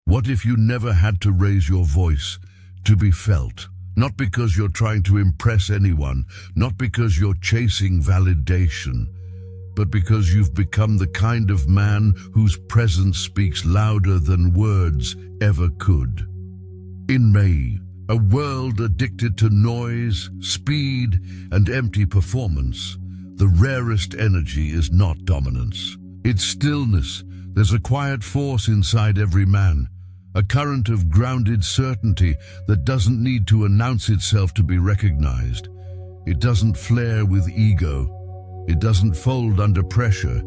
What if you never had to raise your voice to be felt? Not because you're trying to impress anyone, not because you're chasing validation, but because you've become the kind of man whose presence speaks louder than words ever could. In May, a world addicted to noise, speed, and empty performance, the rarest energy is not dominance. It's stillness. There's a quiet force inside every man, a current of grounded certainty that doesn't need to announce itself to be recognized. It doesn't flare with ego. It doesn't fold under pressure.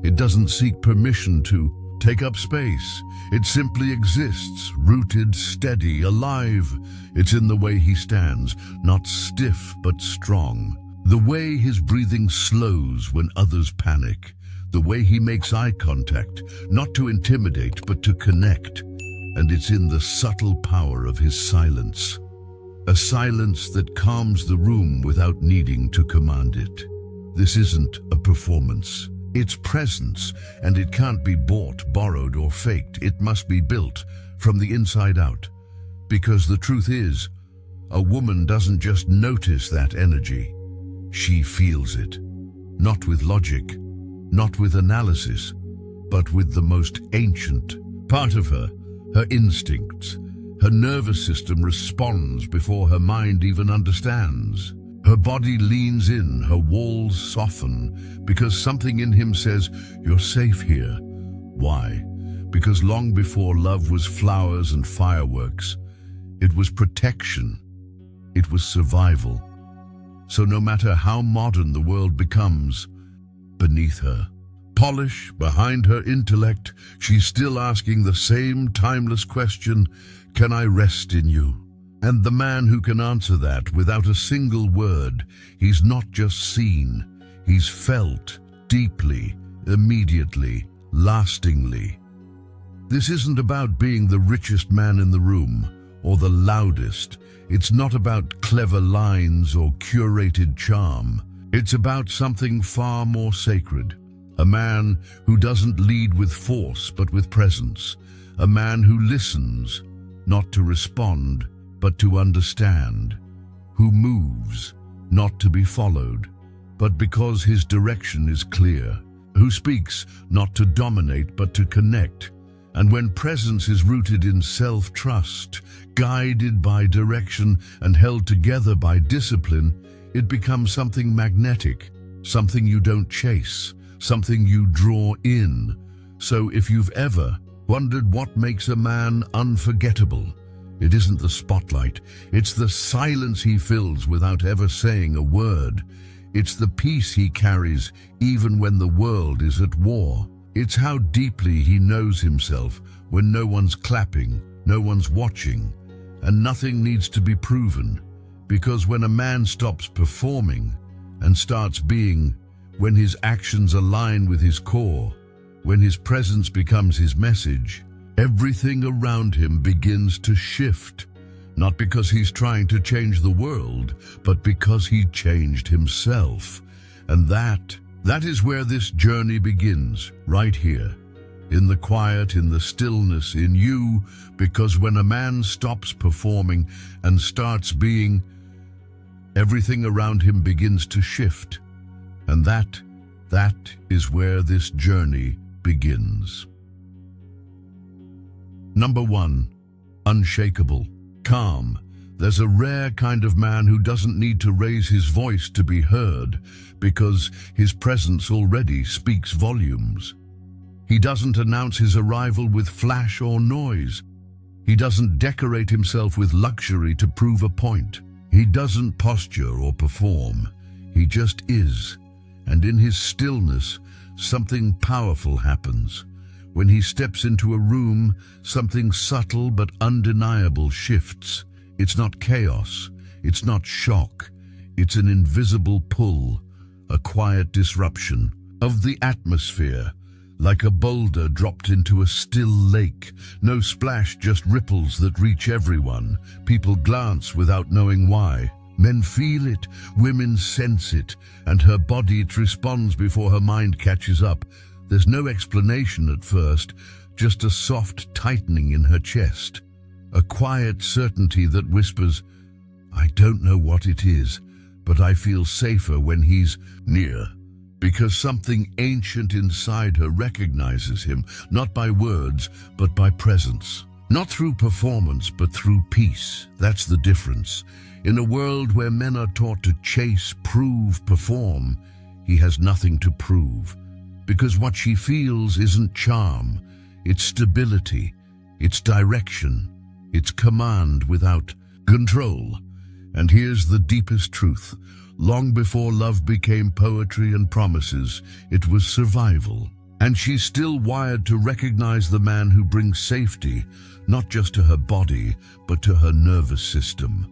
It doesn't seek permission to take up space. It simply exists, rooted, steady, alive. It's in the way he stands, not stiff but strong. The way his breathing slows when others panic. The way he makes eye contact, not to intimidate but to connect. And it's in the subtle power of his silence. A silence that calms the room without needing to command it. This isn't a performance. It's presence, and it can't be bought, borrowed, or faked. It must be built from the inside out. Because the truth is, a woman doesn't just notice that energy. She feels it. Not with logic, not with analysis, but with the most ancient part of her instincts. Her nervous system responds before her mind even understands. Her body leans in, her walls soften, because something in him says, "You're safe here." Why? Because long before love was flowers and fireworks, it was protection. It was survival. So no matter how modern the world becomes, beneath her polish, behind her intellect, she's still asking the same timeless question, can I rest in you? And the man who can answer that without a single word, he's not just seen, he's felt deeply, immediately, lastingly. This isn't about being the richest man in the room or the loudest. It's not about clever lines or curated charm. It's about something far more sacred. A man who doesn't lead with force but with presence. A man who listens, not to respond, but to understand. Who moves, not to be followed, but because his direction is clear. Who speaks, not to dominate, but to connect. And when presence is rooted in self-trust, guided by direction and held together by discipline, it becomes something magnetic, something you don't chase, something you draw in. So if you've ever wondered what makes a man unforgettable, it isn't the spotlight, it's the silence he fills without ever saying a word. It's the peace he carries even when the world is at war. It's how deeply he knows himself when no one's clapping, no one's watching, and nothing needs to be proven. Because when a man stops performing and starts being, when his actions align with his core, when his presence becomes his message, everything around him begins to shift. Not because he's trying to change the world, but because he changed himself. And that is where this journey begins, right here. In the quiet, in the stillness, in you, because when a man stops performing and starts being, everything around him begins to shift. And that is where this journey begins. Number 1, unshakable, calm. There's a rare kind of man who doesn't need to raise his voice to be heard because his presence already speaks volumes. He doesn't announce his arrival with flash or noise. He doesn't decorate himself with luxury to prove a point. He doesn't posture or perform. He just is. And in his stillness, something powerful happens. When he steps into a room, something subtle but undeniable shifts. It's not chaos. It's not shock. It's an invisible pull, a quiet disruption of the atmosphere, like a boulder dropped into a still lake. No splash, just ripples that reach everyone. People glance without knowing why. Men feel it, women sense it, and her body it responds before her mind catches up. There's no explanation at first, just a soft tightening in her chest, a quiet certainty that whispers, "I don't know what it is, but I feel safer when he's near," because something ancient inside her recognizes him, not by words, but by presence. Not through performance, but through peace. That's the difference. In a world where men are taught to chase, prove, perform, he has nothing to prove. Because what she feels isn't charm, it's stability, it's direction, it's command without control. And here's the deepest truth. Long before love became poetry and promises, it was survival. And she's still wired to recognize the man who brings safety, not just to her body, but to her nervous system.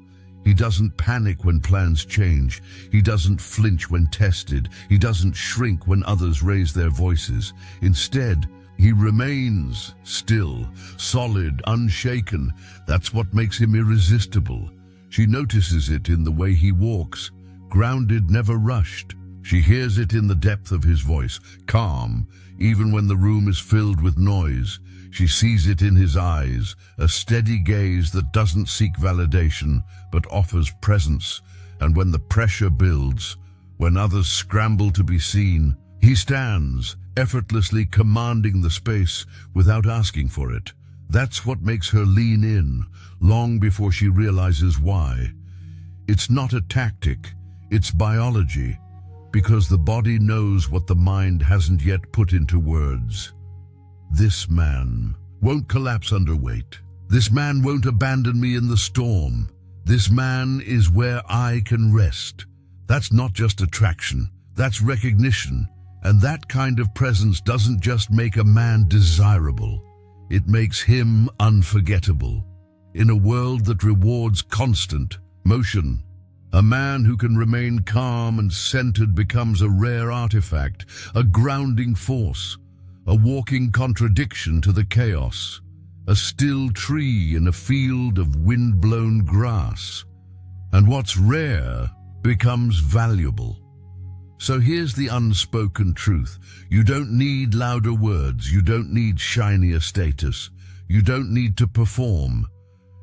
He doesn't panic when plans change. He doesn't flinch when tested. He doesn't shrink when others raise their voices. Instead, he remains still, solid, unshaken. That's what makes him irresistible. She notices it in the way he walks, grounded, never rushed. She hears it in the depth of his voice, calm, even when the room is filled with noise. She sees it in his eyes, a steady gaze that doesn't seek validation, but offers presence. And when the pressure builds, when others scramble to be seen, he stands, effortlessly commanding the space without asking for it. That's what makes her lean in, long before she realizes why. It's not a tactic, it's biology, because the body knows what the mind hasn't yet put into words. This man won't collapse under weight. This man won't abandon me in the storm. This man is where I can rest. That's not just attraction, that's recognition. And that kind of presence doesn't just make a man desirable, it makes him unforgettable. In a world that rewards constant motion, a man who can remain calm and centered becomes a rare artifact, a grounding force, a walking contradiction to the chaos, a still tree in a field of wind-blown grass. And what's rare becomes valuable. So here's the unspoken truth. You don't need louder words. You don't need shinier status. You don't need to perform.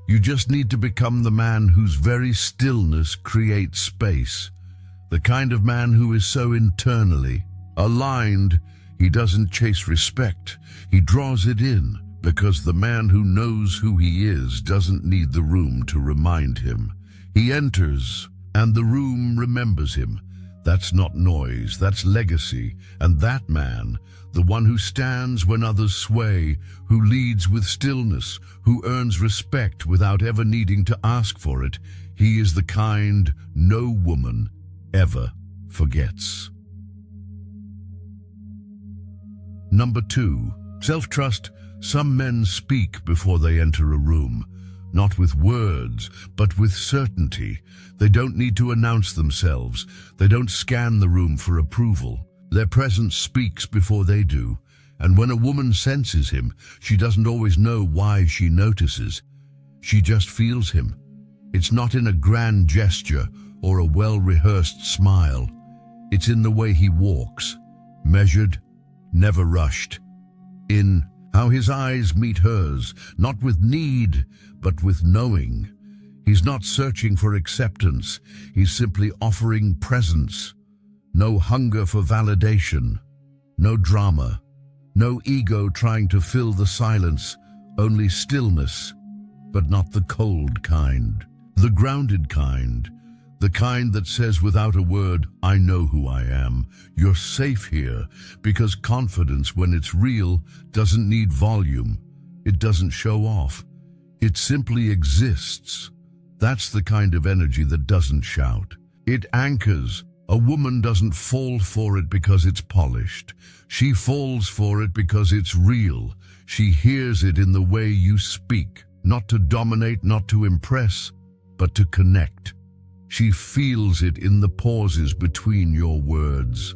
You just need to become the man whose very stillness creates space. The kind of man who is so internally aligned, he doesn't chase respect. He draws it in, because the man who knows who he is doesn't need the room to remind him. He enters, and the room remembers him. That's not noise, that's legacy. And that man, the one who stands when others sway, who leads with stillness, who earns respect without ever needing to ask for it, he is the kind no woman ever forgets. Number 2, self-trust. Some men speak before they enter a room, not with words, but with certainty. They don't need to announce themselves. They don't scan the room for approval. Their presence speaks before they do. And when a woman senses him, she doesn't always know why she notices. She just feels him. It's not in a grand gesture or a well-rehearsed smile. It's in the way he walks, measured, never rushed. In how his eyes meet hers, not with need, but with knowing. He's not searching for acceptance. He's simply offering presence. No hunger for validation, no drama, no ego trying to fill the silence, only stillness, but not the cold kind, the grounded kind, the kind that says without a word, I know who I am. You're safe here, because confidence, when it's real, doesn't need volume. It doesn't show off. It simply exists. That's the kind of energy that doesn't shout. It anchors. A woman doesn't fall for it because it's polished. She falls for it because it's real. She hears it in the way you speak, not to dominate, not to impress, but to connect. She feels it in the pauses between your words,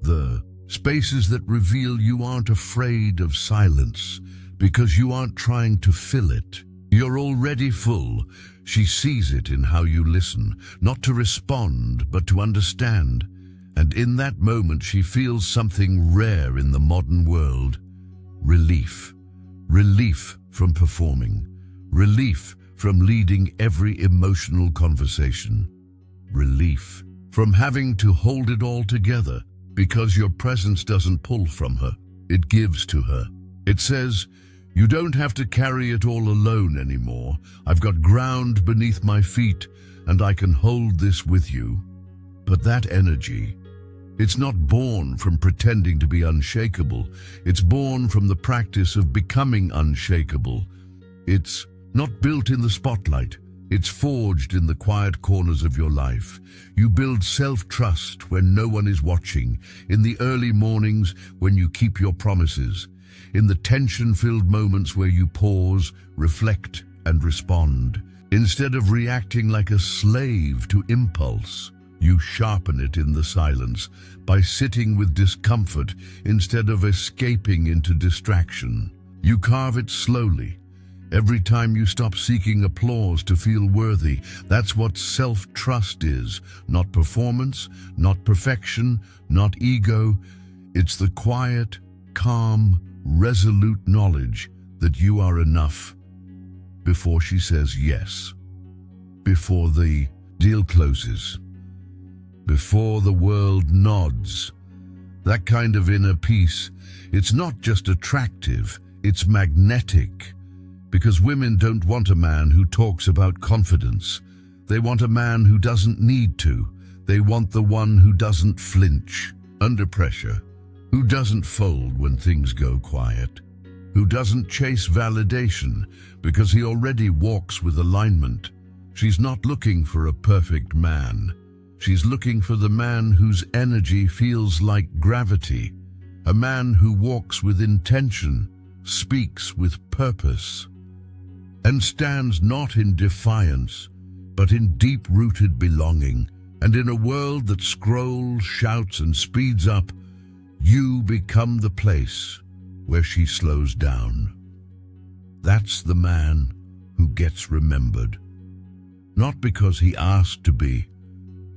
the spaces that reveal you aren't afraid of silence because you aren't trying to fill it. You're already full. She sees it in how you listen, not to respond, but to understand. And in that moment, she feels something rare in the modern world: relief. relief from performing, relief from leading every emotional conversation, relief from having to hold it all together because your presence doesn't pull from her, it gives to her. It says, you don't have to carry it all alone anymore. I've got ground beneath my feet and I can hold this with you. But that energy, it's not born from pretending to be unshakable. It's born from the practice of becoming unshakable. It's not built in the spotlight. It's forged in the quiet corners of your life. You build self-trust when no one is watching, in the early mornings when you keep your promises, in the tension-filled moments where you pause, reflect, and respond. Instead of reacting like a slave to impulse, you sharpen it in the silence by sitting with discomfort instead of escaping into distraction. You carve it slowly. Every time you stop seeking applause to feel worthy, that's what self-trust is. Not performance, not perfection, not ego. It's the quiet, calm, resolute knowledge that you are enough before she says yes, before the deal closes, before the world nods. That kind of inner peace, it's not just attractive, it's magnetic. Because women don't want a man who talks about confidence. They want a man who doesn't need to. They want the one who doesn't flinch under pressure, who doesn't fold when things go quiet, who doesn't chase validation because he already walks with alignment. She's not looking for a perfect man. She's looking for the man whose energy feels like gravity, a man who walks with intention, speaks with purpose, and stands not in defiance, but in deep-rooted belonging. And in a world that scrolls, shouts, and speeds up, you become the place where she slows down. That's the man who gets remembered, not because he asked to be,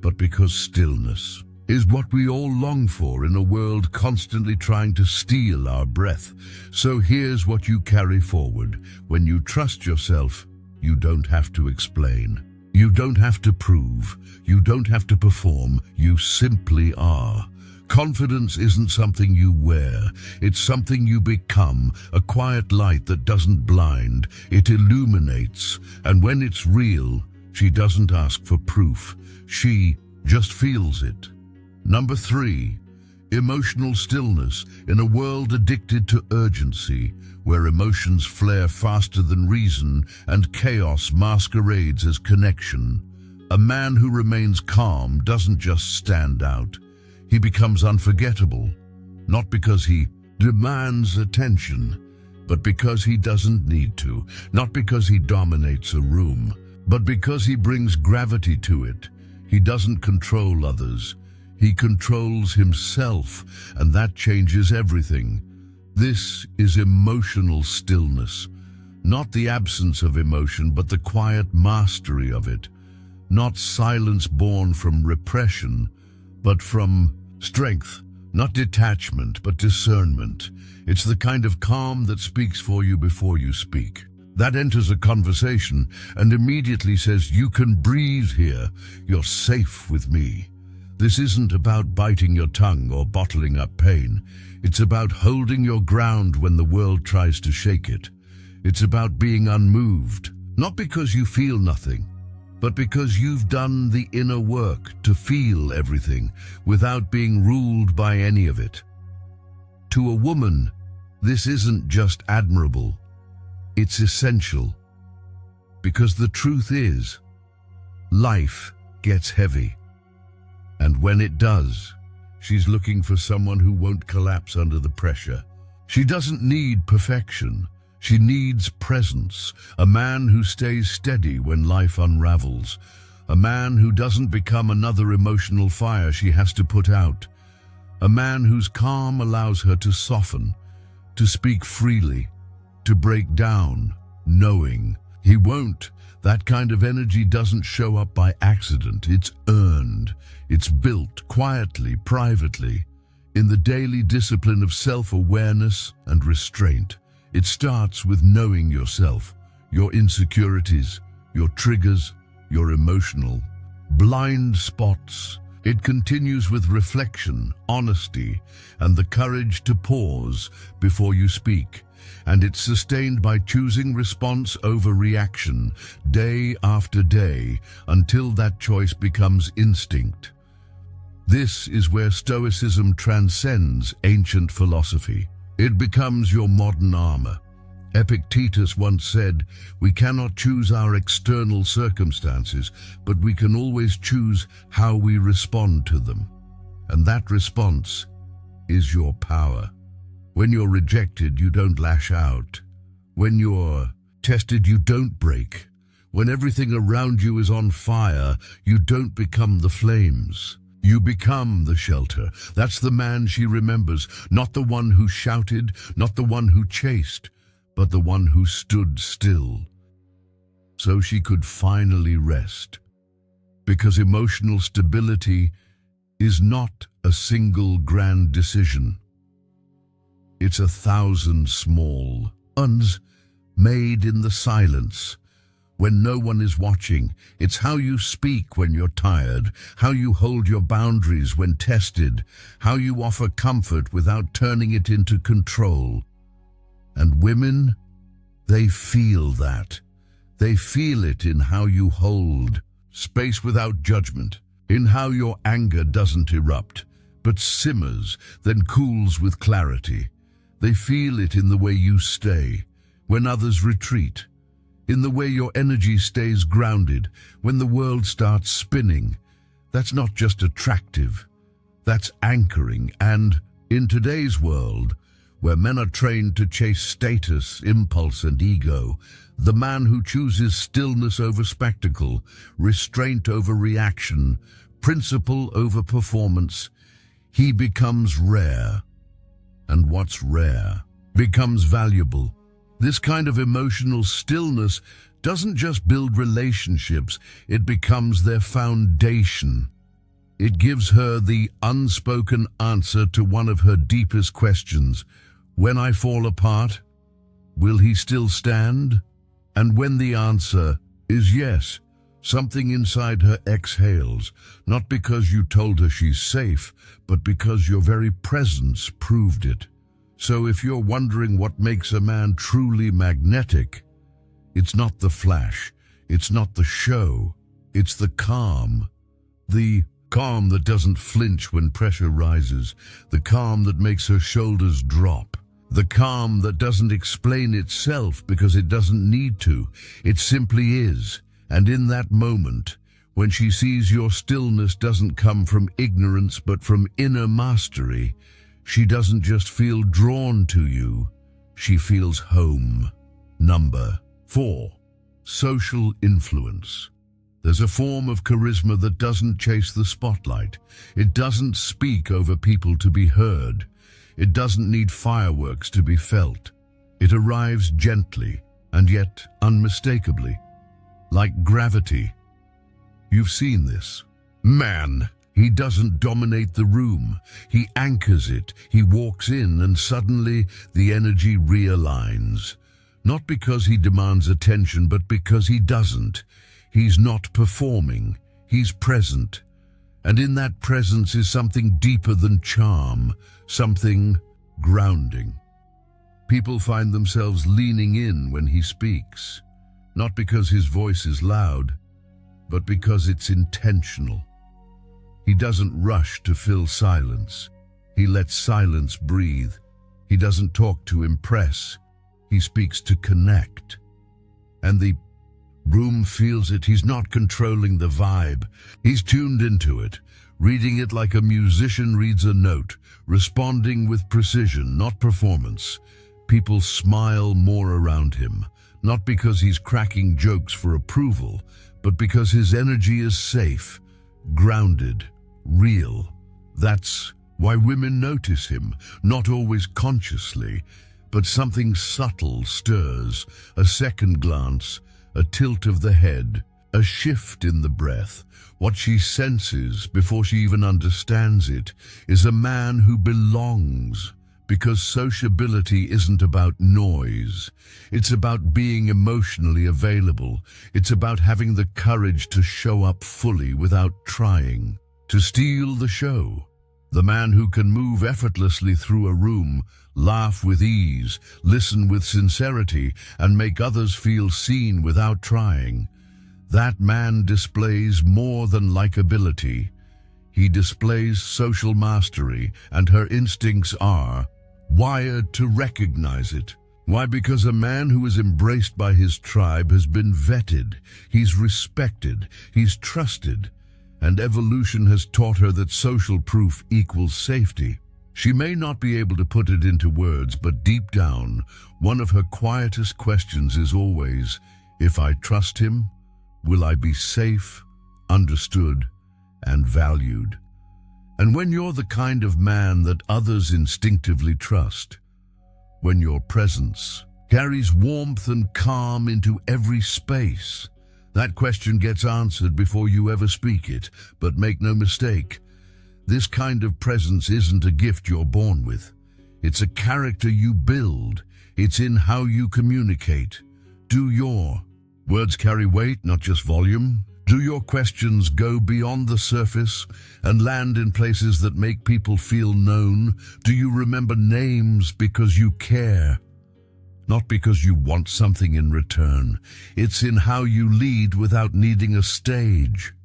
but because stillness is what we all long for in a world constantly trying to steal our breath. So here's what you carry forward. When you trust yourself, you don't have to explain. You don't have to prove. You don't have to perform. You simply are. Confidence isn't something you wear. It's something you become, a quiet light that doesn't blind. It illuminates. And when it's real, she doesn't ask for proof. She just feels it. Number 3, emotional stillness. In a world addicted to urgency, where emotions flare faster than reason and chaos masquerades as connection, a man who remains calm doesn't just stand out. He becomes unforgettable, not because he demands attention, but because he doesn't need to, not because he dominates a room, but because he brings gravity to it. He doesn't control others. He controls himself, and that changes everything. This is emotional stillness, not the absence of emotion, but the quiet mastery of it. Not silence born from repression, but from strength. Not detachment, but discernment. It's the kind of calm that speaks for you before you speak. That enters a conversation and immediately says, you can breathe here. You're safe with me. This isn't about biting your tongue or bottling up pain. It's about holding your ground when the world tries to shake it. It's about being unmoved, not because you feel nothing, but because you've done the inner work to feel everything without being ruled by any of it. To a woman, this isn't just admirable, it's essential. Because the truth is, life gets heavy. And when it does, she's looking for someone who won't collapse under the pressure. She doesn't need perfection. She needs presence, a man who stays steady when life unravels, a man who doesn't become another emotional fire she has to put out, a man whose calm allows her to soften, to speak freely, to break down, knowing he won't. That kind of energy doesn't show up by accident. It's earned. It's built quietly, privately, in the daily discipline of self-awareness and restraint. It starts with knowing yourself, your insecurities, your triggers, your emotional blind spots. It continues with reflection, honesty, and the courage to pause before you speak. And it's sustained by choosing response over reaction, day after day, until that choice becomes instinct. This is where Stoicism transcends ancient philosophy. It becomes your modern armor. Epictetus once said, "We cannot choose our external circumstances, but we can always choose how we respond to them." And that response is your power. When you're rejected, you don't lash out. When you're tested, you don't break. When everything around you is on fire, you don't become the flames. You become the shelter. That's the man she remembers, not the one who shouted, not the one who chased, but the one who stood still, so she could finally rest. Because emotional stability is not a single grand decision. It's 1,000 small uns made in the silence, when no one is watching. It's how you speak when you're tired, how you hold your boundaries when tested, how you offer comfort without turning it into control. And women, they feel that. They feel it in how you hold space without judgment, in how your anger doesn't erupt, but simmers, then cools with clarity. They feel it in the way you stay when others retreat, in the way your energy stays grounded when the world starts spinning. That's not just attractive, that's anchoring. And in today's world, where men are trained to chase status, impulse, and ego, the man who chooses stillness over spectacle, restraint over reaction, principle over performance, he becomes rare. And what's rare becomes valuable. This kind of emotional stillness doesn't just build relationships, it becomes their foundation. It gives her the unspoken answer to one of her deepest questions. When I fall apart, will he still stand? And when the answer is yes, something inside her exhales, not because you told her she's safe, but because your very presence proved it. So if you're wondering what makes a man truly magnetic, it's not the flash, it's not the show, it's the calm that doesn't flinch when pressure rises, the calm that makes her shoulders drop, the calm that doesn't explain itself because it doesn't need to, it simply is. And in that moment, when she sees your stillness doesn't come from ignorance but from inner mastery, she doesn't just feel drawn to you, she feels home. Number 4. Social influence. There's a form of charisma that doesn't chase the spotlight. It doesn't speak over people to be heard. It doesn't need fireworks to be felt. It arrives gently and yet unmistakably, like gravity. You've seen this. Man, he doesn't dominate the room. He anchors it. He walks in and suddenly the energy realigns. Not because he demands attention, but because he doesn't. He's not performing. He's present. And in that presence is something deeper than charm, something grounding. People find themselves leaning in when he speaks, not because his voice is loud, but because it's intentional. He doesn't rush to fill silence. He lets silence breathe. He doesn't talk to impress. He speaks to connect. And the room feels it. He's not controlling the vibe. He's tuned into it, reading it like a musician reads a note, responding with precision, not performance. People smile more around him, not because he's cracking jokes for approval, but because his energy is safe, grounded, real. That's why women notice him, not always consciously, but something subtle stirs, a second glance, a tilt of the head, a shift in the breath. What she senses before she even understands it is a man who belongs, Because sociability isn't about noise. It's about being emotionally available. It's about having the courage to show up fully without trying, to steal the show. The man who can move effortlessly through a room, laugh with ease, listen with sincerity, and make others feel seen without trying. That man displays more than likability. He displays social mastery, and her instincts are wired to recognize it. Why? Because a man who is embraced by his tribe has been vetted, he's respected, he's trusted, and evolution has taught her that social proof equals safety. She may not be able to put it into words, but deep down, one of her quietest questions is always, if I trust him, will I be safe, understood, and valued? And when you're the kind of man that others instinctively trust, when your presence carries warmth and calm into every space, that question gets answered before you ever speak it. But make no mistake, this kind of presence isn't a gift you're born with. It's a character you build. It's in how you communicate. Do your words carry weight, not just volume? Do your questions go beyond the surface and land in places that make people feel known? Do you remember names because you care, not because you want something in return? It's in how you lead without needing a stage,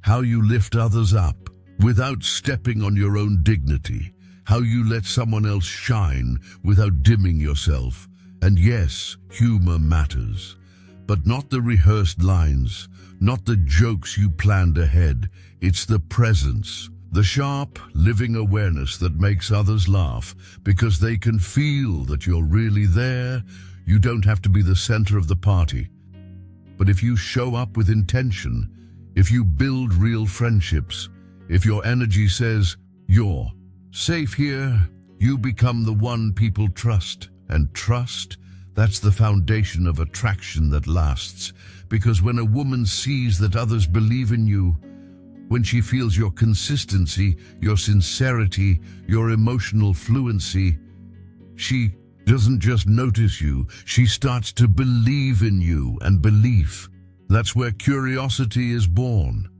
how you lift others up without stepping on your own dignity, how you let someone else shine without dimming yourself. And yes, humor matters, but not the rehearsed lines, not the jokes you planned ahead. It's the presence, the sharp, living awareness that makes others laugh because they can feel that you're really there. You don't have to be the center of the party. But if you show up with intention, if you build real friendships, if your energy says, you're safe here, you become the one people trust. And trust, that's the foundation of attraction that lasts. Because when a woman sees that others believe in you, when she feels your consistency, your sincerity, your emotional fluency, she doesn't just notice you, she starts to believe in you. And belief, that's where curiosity is born.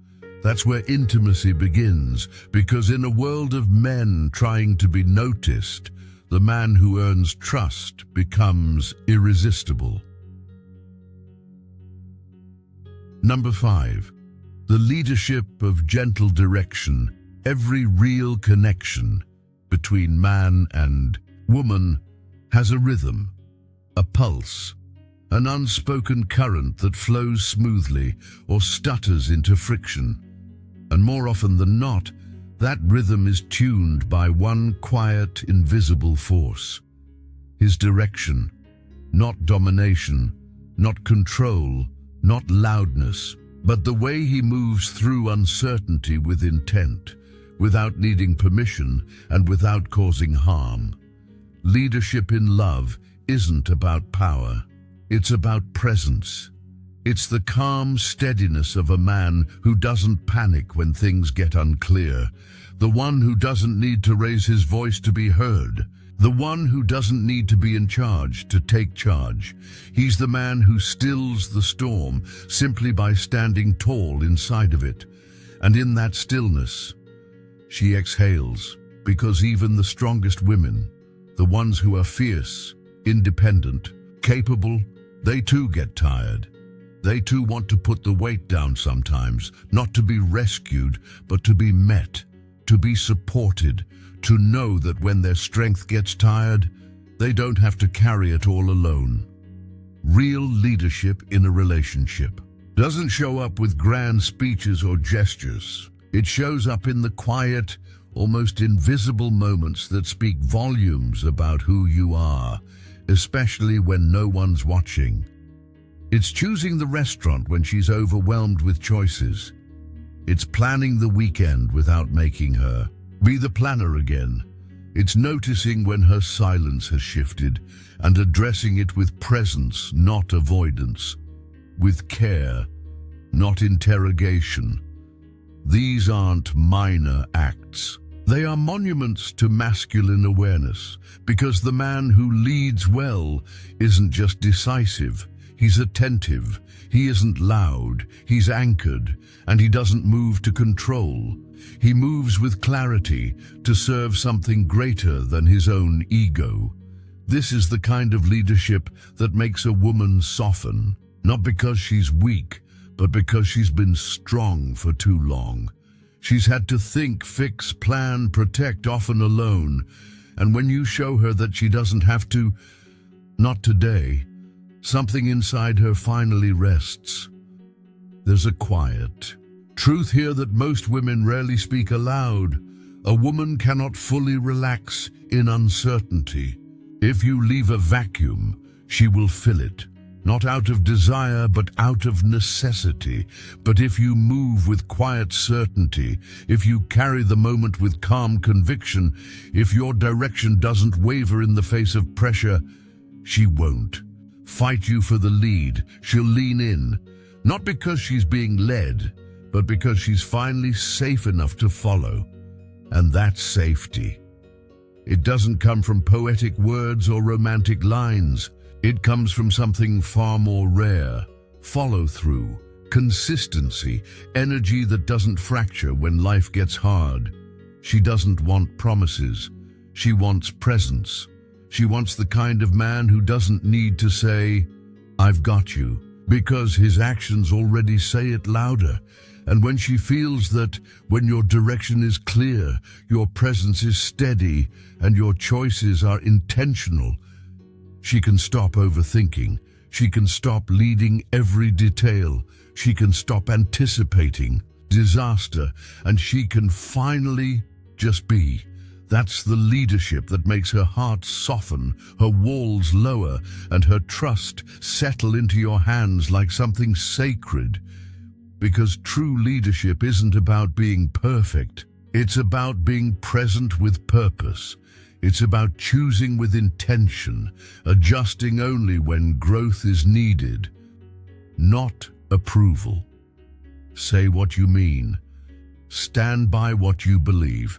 That's where intimacy begins. Because in a world of men trying to be noticed, the man who earns trust becomes irresistible. Number 5, the leadership of gentle direction. Every real connection between man and woman has a rhythm, a pulse, an unspoken current that flows smoothly or stutters into friction. And more often than not, that rhythm is tuned by one quiet, invisible force. His direction, not domination, not control, not loudness, but the way he moves through uncertainty with intent, without needing permission and without causing harm. Leadership in love isn't about power, it's about presence. It's the calm steadiness of a man who doesn't panic when things get unclear, the one who doesn't need to raise his voice to be heard, the one who doesn't need to be in charge to take charge. He's the man who stills the storm simply by standing tall inside of it. And in that stillness, she exhales, because even the strongest women, the ones who are fierce, independent, capable, they too get tired. They too want to put the weight down sometimes, not to be rescued, but to be met, to be supported, to know that when their strength gets tired, they don't have to carry it all alone. Real leadership in a relationship doesn't show up with grand speeches or gestures. It shows up in the quiet, almost invisible moments that speak volumes about who you are, especially when no one's watching. It's choosing the restaurant when she's overwhelmed with choices. It's planning the weekend without making her be the planner again. It's noticing when her silence has shifted and addressing it with presence, not avoidance, with care, not interrogation. These aren't minor acts. They are monuments to masculine awareness, because the man who leads well isn't just decisive, he's attentive, he isn't loud, he's anchored, and he doesn't move to control. He moves with clarity to serve something greater than his own ego. This is the kind of leadership that makes a woman soften, not because she's weak, but because she's been strong for too long. She's had to think, fix, plan, protect, often alone. And when you show her that she doesn't have to, not today, something inside her finally rests. There's a quiet truth here that most women rarely speak aloud. A woman cannot fully relax in uncertainty. If you leave a vacuum, she will fill it. Not out of desire, but out of necessity. But if you move with quiet certainty, if you carry the moment with calm conviction, if your direction doesn't waver in the face of pressure, she won't fight you for the lead. She'll lean in, not because she's being led, but because she's finally safe enough to follow. And that's safety. It doesn't come from poetic words or romantic lines. It comes from something far more rare: follow-through, consistency, energy that doesn't fracture when life gets hard. She doesn't want promises. She wants presence. She wants the kind of man who doesn't need to say, "I've got you," because his actions already say it louder. And when she feels that, when your direction is clear, your presence is steady, and your choices are intentional, she can stop overthinking. She can stop leading every detail. She can stop anticipating disaster, and she can finally just be. That's the leadership that makes her heart soften, her walls lower, and her trust settle into your hands like something sacred. Because true leadership isn't about being perfect. It's about being present with purpose. It's about choosing with intention, adjusting only when growth is needed, not approval. Say what you mean, stand by what you believe,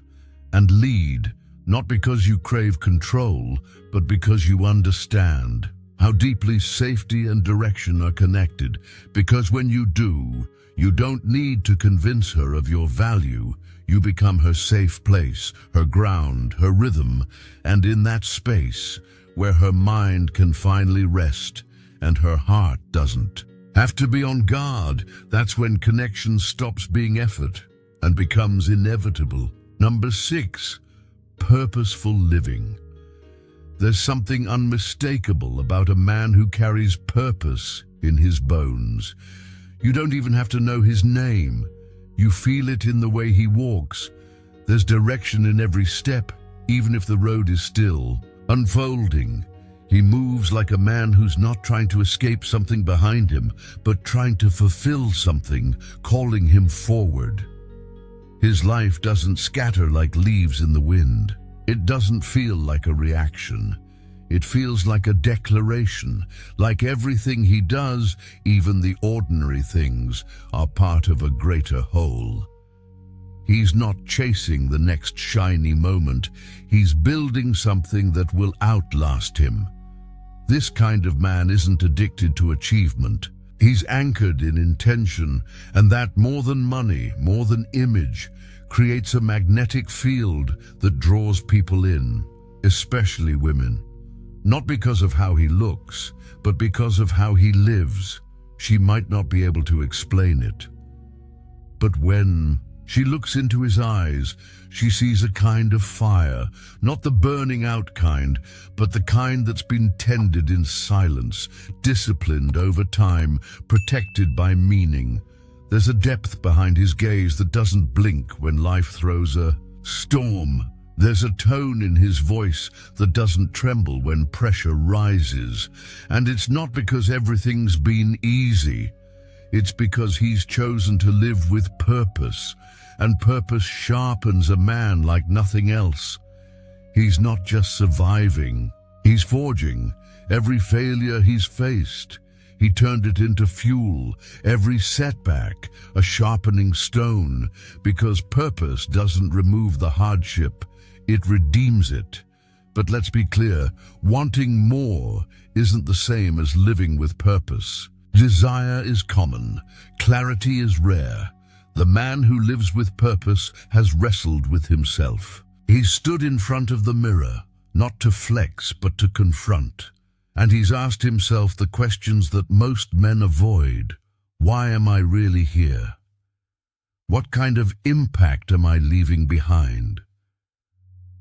and lead, not because you crave control, but because you understand how deeply safety and direction are connected. Because when you do, you don't need to convince her of your value. You become her safe place, her ground, her rhythm, and in that space, where her mind can finally rest and her heart doesn't have to be on guard, that's when connection stops being effort and becomes inevitable. Number 6, purposeful living. There's something unmistakable about a man who carries purpose in his bones. You don't even have to know his name. You feel it in the way he walks. There's direction in every step, even if the road is still unfolding. He moves like a man who's not trying to escape something behind him, but trying to fulfill something, calling him forward. His life doesn't scatter like leaves in the wind. It doesn't feel like a reaction. It feels like a declaration, like everything he does, even the ordinary things, are part of a greater whole. He's not chasing the next shiny moment. He's building something that will outlast him. This kind of man isn't addicted to achievement. He's anchored in intention, and that, more than money, more than image, creates a magnetic field that draws people in, especially women. Not because of how he looks, but because of how he lives. She might not be able to explain it. But when she looks into his eyes, she sees a kind of fire, not the burning out kind, but the kind that's been tended in silence, disciplined over time, protected by meaning. There's a depth behind his gaze that doesn't blink when life throws a storm. There's a tone in his voice that doesn't tremble when pressure rises. And it's not because everything's been easy. It's because he's chosen to live with purpose, and purpose sharpens a man like nothing else. He's not just surviving, he's forging. Every failure he's faced, He turned it into fuel, every setback a sharpening stone, because purpose doesn't remove the hardship, it redeems it. But let's be clear, wanting more isn't the same as living with purpose. Desire is common, clarity is rare. The man who lives with purpose has wrestled with himself. He stood in front of the mirror, not to flex but to confront. And he's asked himself the questions that most men avoid. Why am I really here? What kind of impact am I leaving behind?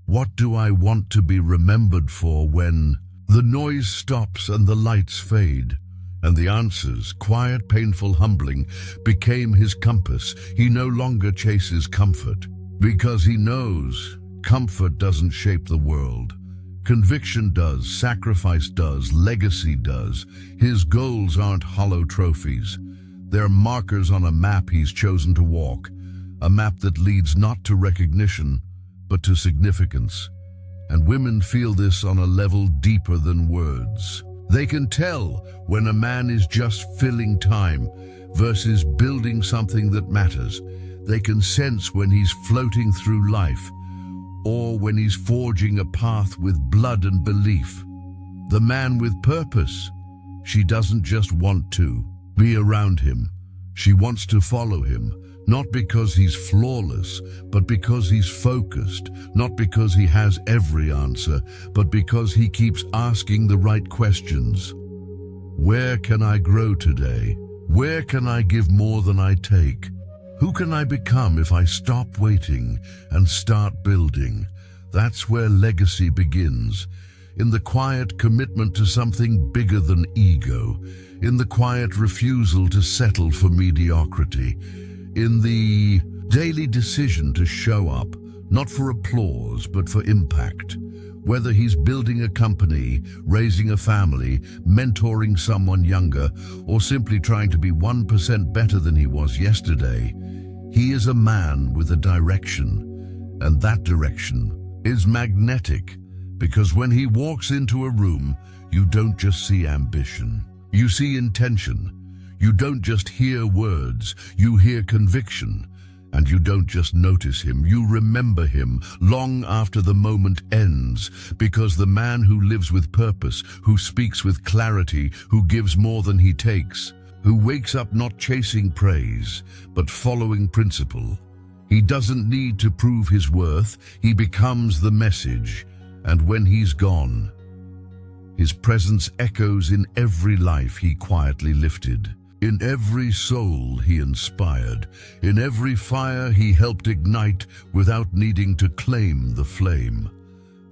What do I want to be remembered for when the noise stops and the lights fade? And the answers, quiet, painful, humbling, became his compass. He no longer chases comfort, because he knows comfort doesn't shape the world. Conviction does, sacrifice does, legacy does. His goals aren't hollow trophies. They're markers on a map he's chosen to walk, a map that leads not to recognition, but to significance. And women feel this on a level deeper than words. They can tell when a man is just filling time versus building something that matters. They can sense when he's floating through life or when he's forging a path with blood and belief. The man with purpose, she doesn't just want to be around him. She wants to follow him, not because he's flawless, but because he's focused, not because he has every answer, but because he keeps asking the right questions. Where can I grow today? Where can I give more than I take? Who can I become if I stop waiting and start building? That's where legacy begins, in the quiet commitment to something bigger than ego, in the quiet refusal to settle for mediocrity, in the daily decision to show up, not for applause, but for impact. Whether he's building a company, raising a family, mentoring someone younger, or simply trying to be 1% better than he was yesterday, he is a man with a direction, and that direction is magnetic, because when he walks into a room, you don't just see ambition, you see intention. You don't just hear words, you hear conviction. And you don't just notice him, you remember him long after the moment ends, because the man who lives with purpose, who speaks with clarity, who gives more than he takes, who wakes up not chasing praise, but following principle. He doesn't need to prove his worth, he becomes the message, and when he's gone, his presence echoes in every life he quietly lifted. In every soul he inspired, in every fire he helped ignite without needing to claim the flame.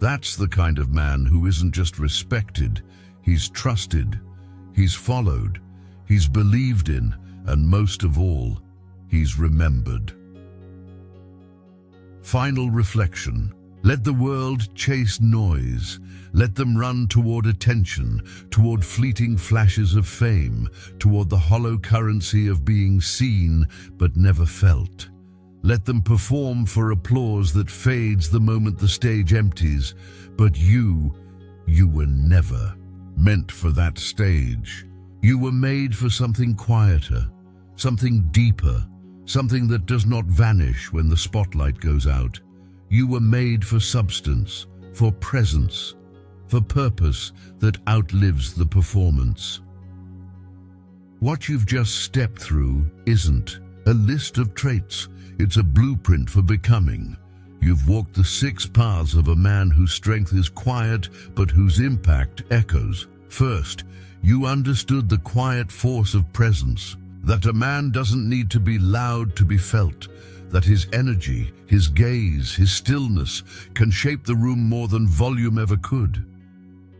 That's the kind of man who isn't just respected, he's trusted, he's followed, he's believed in, and most of all, he's remembered. Final reflection. Let the world chase noise. Let them run toward attention, toward fleeting flashes of fame, toward the hollow currency of being seen but never felt. Let them perform for applause that fades the moment the stage empties. But you were never meant for that stage. You were made for something quieter, something deeper, something that does not vanish when the spotlight goes out. You were made for substance, for presence, for purpose that outlives the performance. What you've just stepped through isn't a list of traits, it's a blueprint for becoming. You've walked the 6 paths of a man whose strength is quiet, but whose impact echoes. First, you understood the quiet force of presence, that a man doesn't need to be loud to be felt, that his energy, his gaze, his stillness can shape the room more than volume ever could.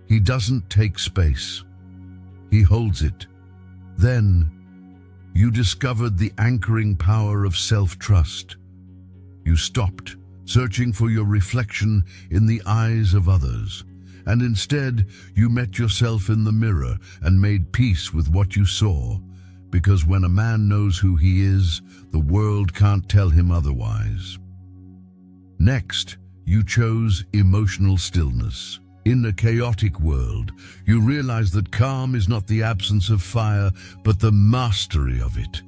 He doesn't take space, he holds it. Then, you discovered the anchoring power of self-trust. You stopped searching for your reflection in the eyes of others, and instead you met yourself in the mirror and made peace with what you saw. Because when a man knows who he is, the world can't tell him otherwise. Next, you chose emotional stillness. In a chaotic world, you realize that calm is not the absence of fire, but the mastery of it.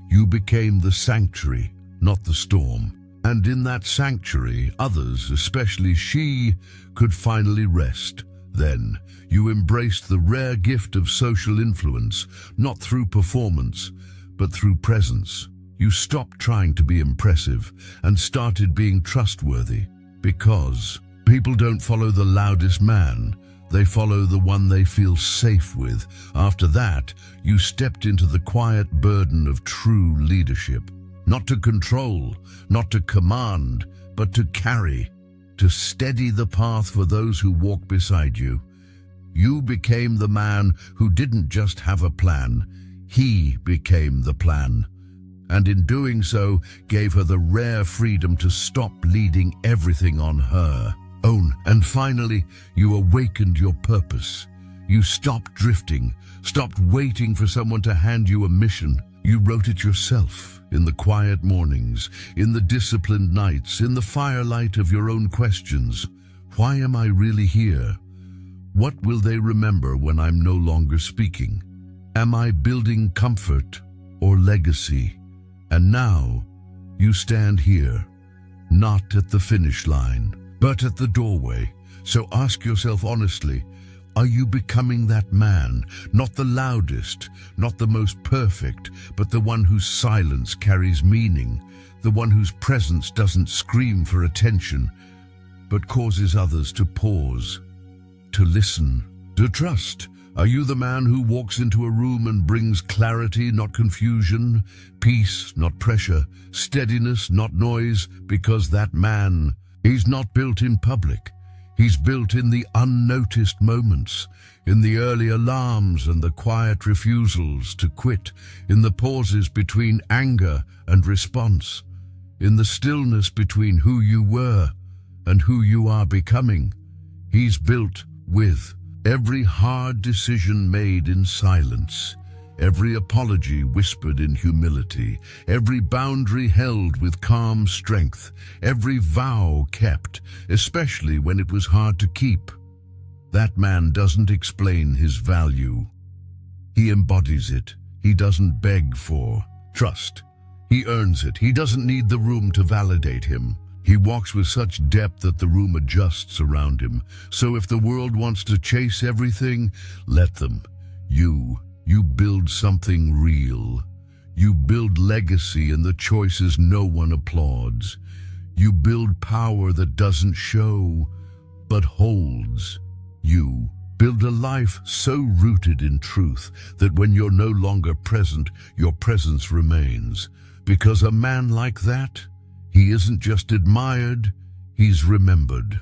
You became the sanctuary, not the storm. And in that sanctuary, others, especially she, could finally rest. Then, you embraced the rare gift of social influence, not through performance, but through presence. You stopped trying to be impressive and started being trustworthy, because people don't follow the loudest man, they follow the one they feel safe with. After that, you stepped into the quiet burden of true leadership. Not to control, not to command, but to carry, to steady the path for those who walk beside you. You became the man who didn't just have a plan, he became the plan. And in doing so, gave her the rare freedom to stop leading everything on her own. And finally, you awakened your purpose. You stopped drifting, stopped waiting for someone to hand you a mission. You wrote it yourself, in the quiet mornings, in the disciplined nights, in the firelight of your own questions. Why am I really here? What will they remember when I'm no longer speaking? Am I building comfort or legacy? And now, you stand here, not at the finish line, but at the doorway. So ask yourself honestly, are you becoming that man? Not the loudest, not the most perfect, but the one whose silence carries meaning, the one whose presence doesn't scream for attention, but causes others to pause, to listen, to trust. Are you the man who walks into a room and brings clarity, not confusion, peace, not pressure, steadiness, not noise? Because that man, he's not built in public. He's built in the unnoticed moments, in the early alarms and the quiet refusals to quit, in the pauses between anger and response, in the stillness between who you were and who you are becoming. He's built with every hard decision made in silence, every apology whispered in humility, every boundary held with calm strength, every vow kept, especially when it was hard to keep. That man doesn't explain his value. He embodies it. He doesn't beg for trust. He earns it. He doesn't need the room to validate him. He walks with such depth that the room adjusts around him. So if the world wants to chase everything, let them. You build something real. You build legacy in the choices no one applauds. You build power that doesn't show, but holds. You build a life so rooted in truth that when you're no longer present, your presence remains. Because a man like that, he isn't just admired, he's remembered.